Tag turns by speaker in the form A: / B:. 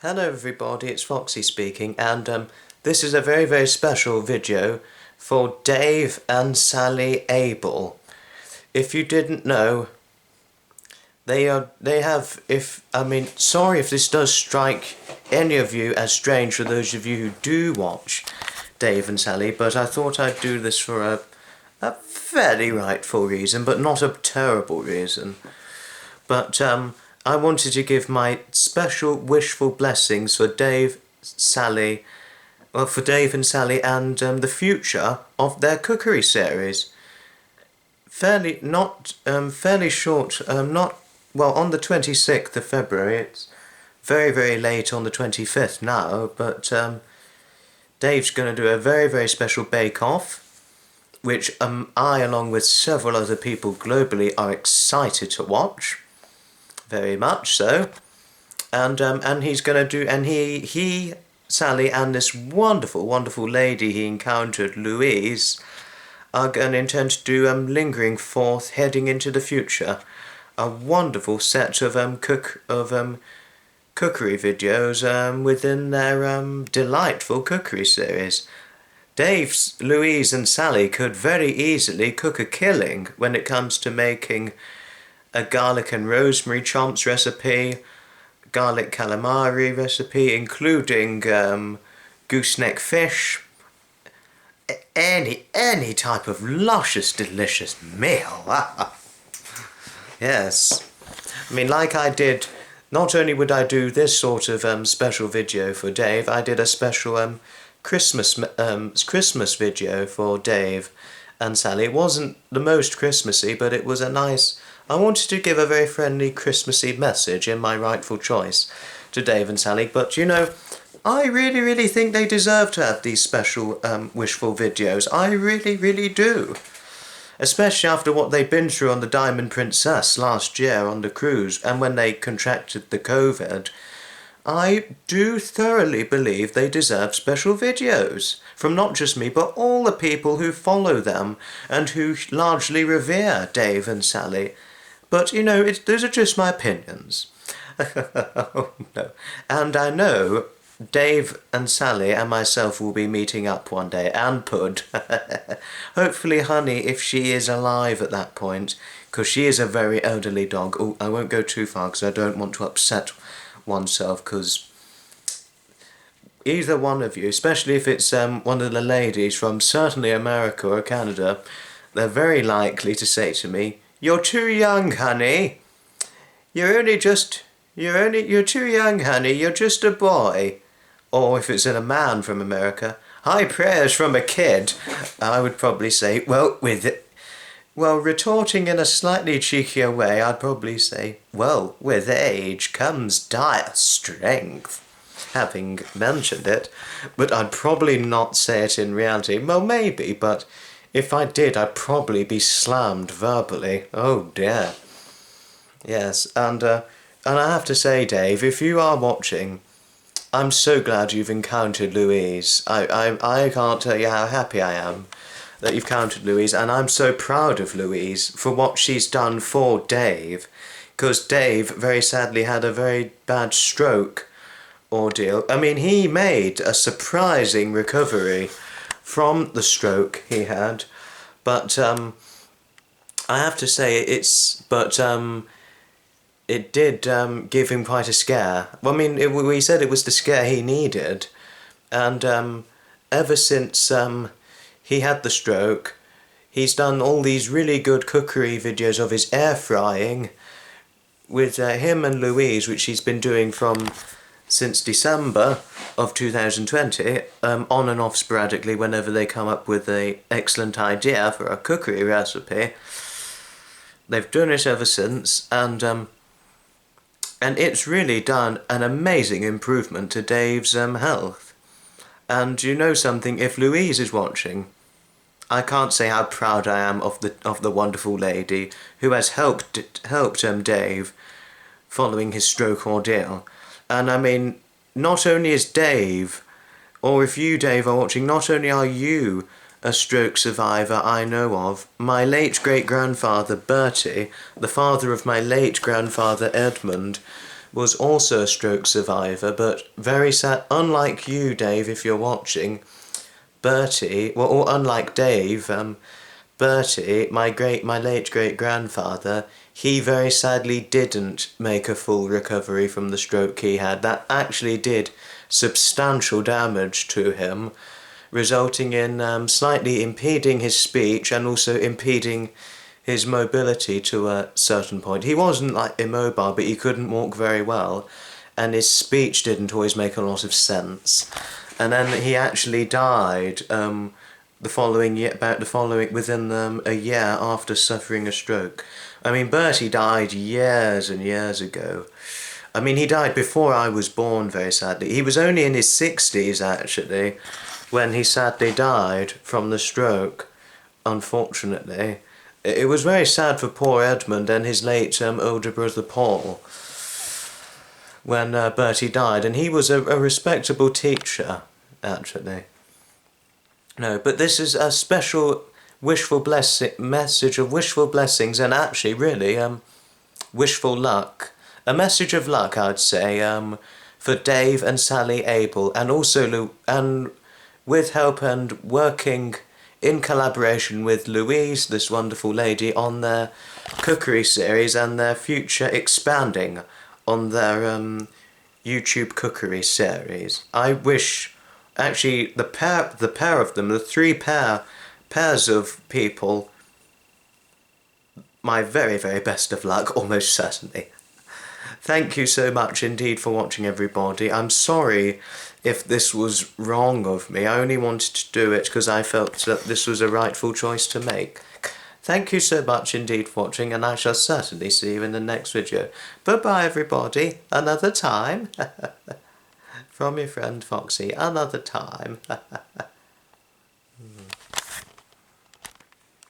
A: Hello everybody, it's Foxy speaking, and this is a very, very special video for Dave and Sally Abel. If you didn't know, sorry if this does strike any of you as strange for those of you who do watch Dave and Sally, but I thought I'd do this for a fairly rightful reason, but not a terrible reason. But I wanted to give my special wishful blessings for Dave and Sally and the future of their cookery series. Fairly short, on the 26th of February. It's very, very late on the 25th now, but Dave's going to do a very, very special bake-off, which I, along with several other people globally, are excited to watch. Very much so. And he's going to do, and he, Sally, and this wonderful, wonderful lady he encountered, Louise, are going to intend to do lingering forth, heading into the future, a wonderful set of cookery videos within their delightful cookery series. Dave's Louise and Sally could very easily cook a killing when it comes to making a garlic and rosemary chomps recipe, garlic calamari recipe, including gooseneck fish, any type of luscious, delicious meal. Yes. I mean, like I did, not only would I do this sort of special video for Dave, I did a special Christmas video for Dave and Sally. It wasn't the most Christmassy, but it was a nice... I wanted to give a very friendly Christmassy message in my rightful choice to Dave and Sally, but you know, I really, really think they deserve to have these special wishful videos. I really, really do. Especially after what they've been through on the Diamond Princess last year on the cruise, and when they contracted the COVID. I do thoroughly believe they deserve special videos from not just me, but all the people who follow them and who largely revere Dave and Sally. But, you know, those are just my opinions. Oh, no. And I know Dave and Sally and myself will be meeting up one day, and Pud. Hopefully Honey, if she is alive at that point, because she is a very elderly dog. Oh, I won't go too far because I don't want to upset oneself, because either one of you, especially if it's one of the ladies from certainly America or Canada, they're very likely to say to me, "You're too young, honey. You're too young, honey. You're just a boy." Or if it's in a man from America, "High prayers from a kid," I would probably say, retorting in a slightly cheekier way, I'd probably say, "Well, with age comes dire strength," having mentioned it, but I'd probably not say it in reality. Well, maybe, but if I did, I'd probably be slammed verbally. Oh dear. Yes, and I have to say, Dave, if you are watching, I'm so glad you've encountered Louise. I can't tell you how happy I am that you've encountered Louise, and I'm so proud of Louise for what she's done for Dave, because Dave very sadly had a very bad stroke ordeal. I mean, he made a surprising recovery from the stroke he had, but I have to say it did give him quite a scare. Well, I mean, we said it was the scare he needed, and ever since he had the stroke, he's done all these really good cookery videos of his air frying with him and Louise, which he's been doing since December of 2020, on and off sporadically whenever they come up with an excellent idea for a cookery recipe. They've done it ever since, and it's really done an amazing improvement to Dave's health. And you know something, if Louise is watching, I can't say how proud I am of the wonderful lady who has helped Dave following his stroke ordeal. And I mean, not only is Dave, or if you, Dave, are watching, not only are you a stroke survivor I know of, my late great-grandfather Bertie, the father of my late grandfather Edmund, was also a stroke survivor, but very sad. Unlike you, Dave, if you're watching, Bertie, well, or unlike Dave, Bertie, my late great grandfather, he very sadly didn't make a full recovery from the stroke he had. That actually did substantial damage to him, resulting in slightly impeding his speech and also impeding his mobility to a certain point. He wasn't like immobile, but he couldn't walk very well, and his speech didn't always make a lot of sense. And then he actually died within a year after suffering a stroke. I mean, Bertie died years and years ago. I mean, he died before I was born, very sadly. He was only in his 60s, actually, when he sadly died from the stroke, unfortunately. It was very sad for poor Edmund and his late older brother Paul when Bertie died, and he was a respectable teacher, actually. No, but this is a special message of wishful blessings, and actually, really, wishful luck. A message of luck, I'd say, for Dave and Sally Abel, and also with help and working in collaboration with Louise, this wonderful lady, on their cookery series and their future expanding on their YouTube cookery series. I wish, actually, the pair of them, the three pairs of people, my very, very best of luck, almost certainly. Thank you so much indeed for watching, everybody. I'm sorry if this was wrong of me. I only wanted to do it because I felt that this was a rightful choice to make. Thank you so much indeed for watching, and I shall certainly see you in the next video. Bye-bye, everybody. Another time. From your friend Foxy. Another time.